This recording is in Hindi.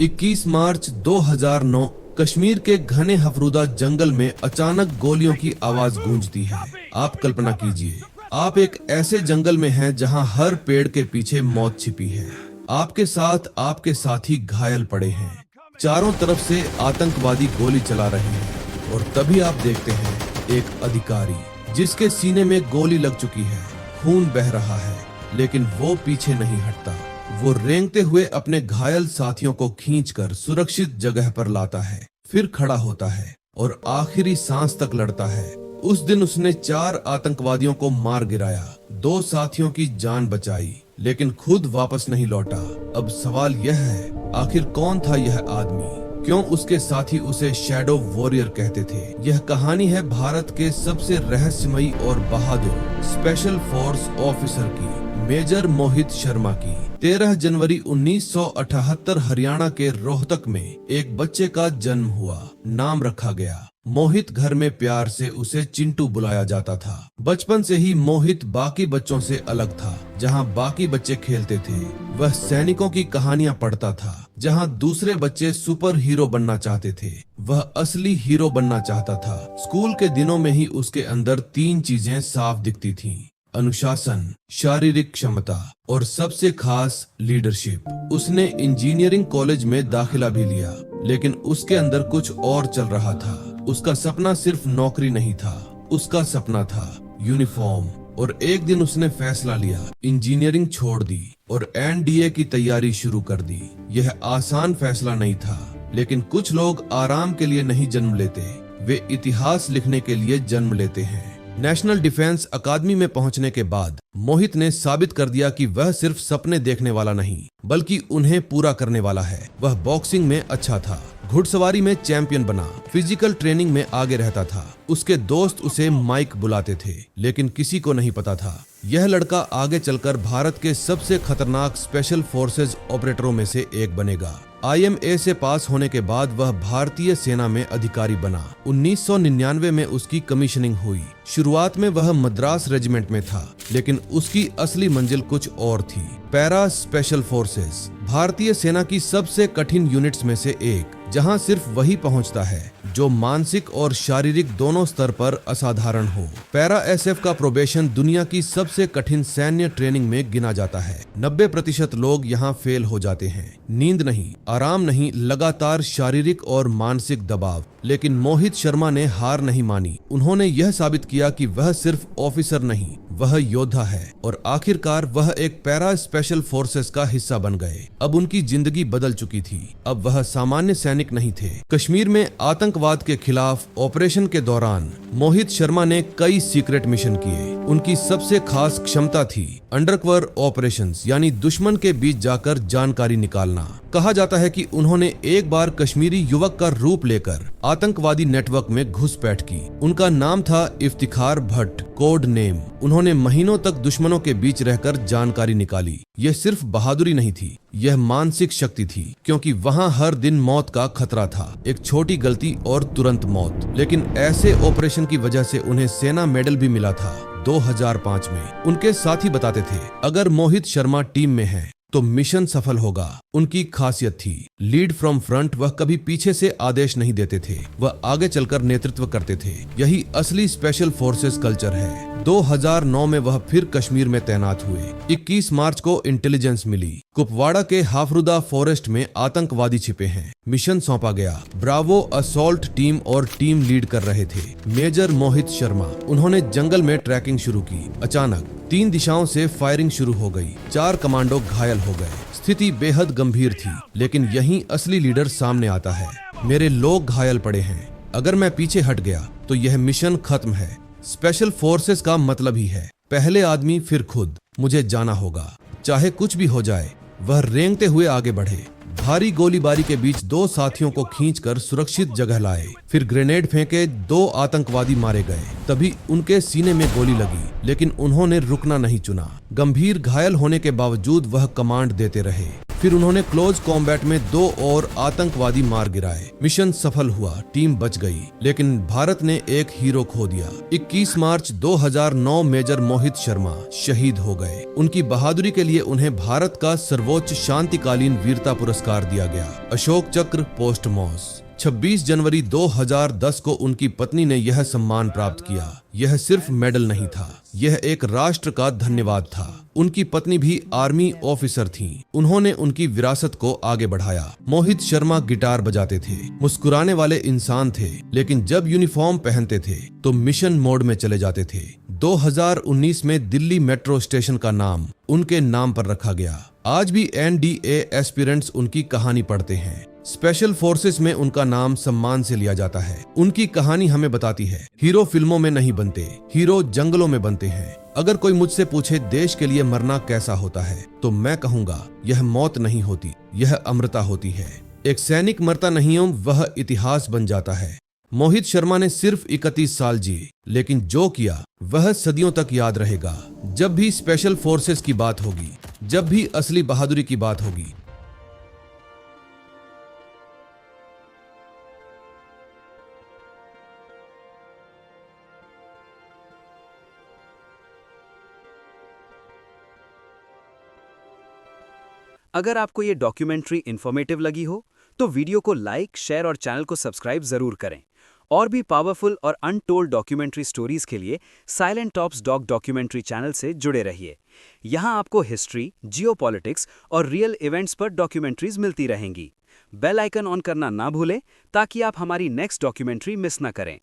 21 मार्च 2009 कश्मीर के घने हफरूदा जंगल में अचानक गोलियों की आवाज गूंजती है। आप कल्पना कीजिए, आप एक ऐसे जंगल में हैं जहां हर पेड़ के पीछे मौत छिपी है। आपके साथ आपके साथी घायल पड़े हैं। चारों तरफ से आतंकवादी गोली चला रहे हैं और तभी आप देखते हैं एक अधिकारी जिसके सीने में गोली लग चुकी है, खून बह रहा है, लेकिन वो पीछे नहीं हटता। वो रेंगते हुए अपने घायल साथियों को खींचकर सुरक्षित जगह पर लाता है, फिर खड़ा होता है और आखिरी सांस तक लड़ता है। उस दिन उसने 4 आतंकवादियों को मार गिराया, 2 साथियों की जान बचाई, लेकिन खुद वापस नहीं लौटा। अब सवाल यह है, आखिर कौन था यह आदमी? क्यों उसके साथी उसे शैडो वॉरियर कहते थे? यह कहानी है भारत के सबसे रहस्यमयी और बहादुर स्पेशल फोर्स ऑफिसर की, मेजर मोहित शर्मा की। 13 जनवरी 1978 हरियाणा के रोहतक में एक बच्चे का जन्म हुआ। नाम रखा गया मोहित। घर में प्यार से उसे चिंटू बुलाया जाता था। बचपन से ही मोहित बाकी बच्चों से अलग था। जहां बाकी बच्चे खेलते थे, वह सैनिकों की कहानियां पढ़ता था। जहां दूसरे बच्चे सुपर हीरो बनना चाहते थे, वह असली हीरो बनना चाहता था। स्कूल के दिनों में ही उसके अंदर 3 चीजें साफ दिखती थीं: अनुशासन, शारीरिक क्षमता और सबसे खास लीडरशिप। उसने इंजीनियरिंग कॉलेज में दाखिला भी लिया, लेकिन उसके अंदर कुछ और चल रहा था। उसका सपना सिर्फ नौकरी नहीं था, उसका सपना था यूनिफॉर्म। और एक दिन उसने फैसला लिया, इंजीनियरिंग छोड़ दी और एनडीए की तैयारी शुरू कर दी। यह आसान फैसला नहीं था, लेकिन कुछ लोग आराम के लिए नहीं जन्म लेते, वे इतिहास लिखने के लिए जन्म लेते हैं। नेशनल डिफेंस अकादमी में पहुंचने के बाद मोहित ने साबित कर दिया कि वह सिर्फ सपने देखने वाला नहीं, बल्कि उन्हें पूरा करने वाला है। वह बॉक्सिंग में अच्छा था, घुड़सवारी में चैंपियन बना, फिजिकल ट्रेनिंग में आगे रहता था। उसके दोस्त उसे माइक बुलाते थे, लेकिन किसी को नहीं पता था यह लड़का आगे चलकर भारत के सबसे खतरनाक स्पेशल फोर्सेज ऑपरेटरों में से एक बनेगा। IMA से पास होने के बाद वह भारतीय सेना में अधिकारी बना। 1999 में उसकी कमीशनिंग हुई। शुरुआत में वह मद्रास रेजिमेंट में था, लेकिन उसकी असली मंजिल कुछ और थी। पैरा स्पेशल फोर्सेस, भारतीय सेना की सबसे कठिन यूनिट्स में से एक, जहां सिर्फ वही पहुंचता है जो मानसिक और शारीरिक दोनों स्तर पर असाधारण हो। पैरा SF का प्रोबेशन दुनिया की सबसे कठिन सैन्य ट्रेनिंग में गिना जाता है। 90% लोग यहां फेल हो जाते हैं। नींद नहीं, आराम नहीं, लगातार शारीरिक और मानसिक दबाव। लेकिन मोहित शर्मा ने हार नहीं मानी। उन्होंने यह साबित किया कि वह सिर्फ ऑफिसर नहीं, वह योद्धा है। और आखिरकार वह एक पैरा स्पेशल फोर्सेस का हिस्सा बन गए। अब उनकी जिंदगी बदल चुकी थी। अब वह सामान्य सैनिक नहीं थे। कश्मीर में आतंकवाद के खिलाफ ऑपरेशन के दौरान मोहित शर्मा ने कई सीक्रेट मिशन किए। उनकी सबसे खास क्षमता थी अंडरकवर ऑपरेशंस, यानी दुश्मन के बीच जाकर जानकारी निकालना। कहा जाता है कि उन्होंने एक बार कश्मीरी युवक का रूप लेकर आतंकवादी नेटवर्क में घुसपैठ की। उनका नाम था इफ्तिखार भट्ट, कोड नेम। उन्होंने महीनों तक दुश्मनों के बीच रहकर जानकारी निकाली। यह सिर्फ बहादुरी नहीं थी, यह मानसिक शक्ति थी, क्योंकि वहां हर दिन मौत का खतरा था। एक छोटी गलती और तुरंत मौत। लेकिन ऐसे ऑपरेशन की वजह से उन्हें सेना मेडल भी मिला था 2005 में। उनके साथी बताते थे, अगर मोहित शर्मा टीम में है तो मिशन सफल होगा। उनकी खासियत थी लीड फ्रॉम फ्रंट। वह कभी पीछे से आदेश नहीं देते थे, वह आगे चलकर नेतृत्व करते थे। यही असली स्पेशल फोर्सेस कल्चर है। 2009 में वह फिर कश्मीर में तैनात हुए। 21 मार्च को इंटेलिजेंस मिली, कुपवाड़ा के हाफरुदा फॉरेस्ट में आतंकवादी छिपे हैं। मिशन सौंपा गया। ब्रावो असॉल्ट टीम और टीम लीड कर रहे थे मेजर मोहित शर्मा। उन्होंने जंगल में ट्रैकिंग शुरू की। अचानक 3 दिशाओं से फायरिंग शुरू हो गई। 4 कमांडो घायल हो गए। स्थिति बेहद गंभीर थी, लेकिन यहीं असली लीडर सामने आता है। मेरे लोग घायल पड़े हैं, अगर मैं पीछे हट गया तो यह मिशन खत्म है। स्पेशल फोर्सेस का मतलब ही है पहले आदमी फिर खुद। मुझे जाना होगा, चाहे कुछ भी हो जाए। वह रेंगते हुए आगे बढ़े। भारी गोलीबारी के बीच 2 साथियों को खींचकर सुरक्षित जगह लाए। फिर ग्रेनेड फेंके, 2 आतंकवादी मारे गए। तभी उनके सीने में गोली लगी, लेकिन उन्होंने रुकना नहीं चुना। गंभीर घायल होने के बावजूद वह कमांड देते रहे। फिर उन्होंने क्लोज कॉम्बैट में 2 और आतंकवादी मार गिराए। मिशन सफल हुआ, टीम बच गई, लेकिन भारत ने एक हीरो खो दिया। 21 मार्च 2009 मेजर मोहित शर्मा शहीद हो गए। उनकी बहादुरी के लिए उन्हें भारत का सर्वोच्च शांतिकालीन वीरता पुरस्कार दिया गया, अशोक चक्र पोस्टमॉस। 26 जनवरी 2010 को उनकी पत्नी ने यह सम्मान प्राप्त किया। यह सिर्फ मेडल नहीं था, यह एक राष्ट्र का धन्यवाद था। उनकी पत्नी भी आर्मी ऑफिसर थीं। उन्होंने उनकी विरासत को आगे बढ़ाया। मोहित शर्मा गिटार बजाते थे, मुस्कुराने वाले इंसान थे, लेकिन जब यूनिफॉर्म पहनते थे तो मिशन मोड में चले जाते थे। 2019 में दिल्ली मेट्रो स्टेशन का नाम उनके नाम पर रखा गया। आज भी NDA एस्पिरेंट्स उनकी कहानी पढ़ते हैं। स्पेशल फोर्सेस में उनका नाम सम्मान से लिया जाता है। उनकी कहानी हमें बताती है, हीरो फिल्मों में नहीं बनते, हीरो जंगलों में बनते हैं। अगर कोई मुझसे पूछे देश के लिए मरना कैसा होता है, तो मैं कहूँगा यह मौत नहीं होती, यह अमरता होती है। एक सैनिक मरता नहीं हो, वह इतिहास बन जाता है। मोहित शर्मा ने सिर्फ 31 साल जिए, लेकिन जो किया वह सदियों तक याद रहेगा। जब भी स्पेशल फोर्सेस की बात होगी, जब भी असली बहादुरी की बात होगी, अगर आपको ये डॉक्यूमेंट्री इन्फॉर्मेटिव लगी हो तो वीडियो को लाइक, शेयर और चैनल को सब्सक्राइब जरूर करें। और भी पावरफुल और अनटोल्ड डॉक्यूमेंट्री स्टोरीज के लिए साइलेंट टॉप्स डॉक्यूमेंट्री चैनल से जुड़े रहिए। यहाँ आपको हिस्ट्री, जियोपॉलिटिक्स और रियल इवेंट्स पर डॉक्यूमेंट्रीज मिलती रहेंगी। बेल आइकन ऑन करना ना भूलें ताकि आप हमारी नेक्स्ट डॉक्यूमेंट्री मिस ना करें।